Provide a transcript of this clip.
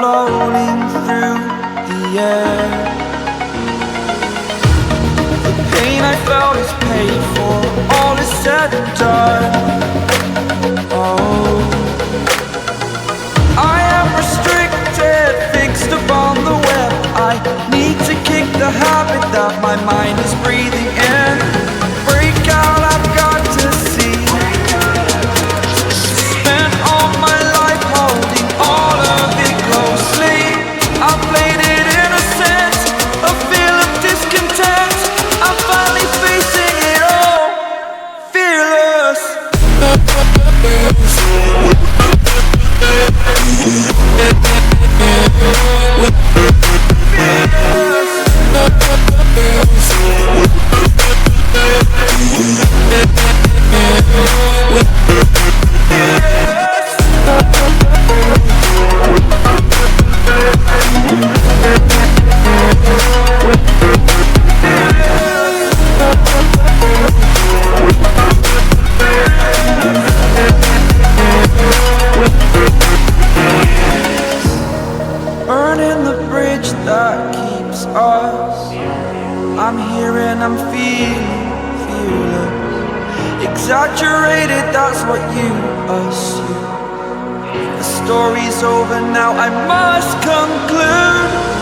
floating through the air. The pain I felt is paid for, all is said and done. Oh, I am restricted, fixed upon the web. I need to kick the habit that my mind is breathing in. Break out, I've got to see. Spent all my life holding all of it closely. I played it innocent, a feel of discontent. I'm finally facing it all, fearless. Burning the bridge that keeps us. I'm here and I'm feeling fearless. Exaggerated, that's what you assume. The story's over now, I must conclude.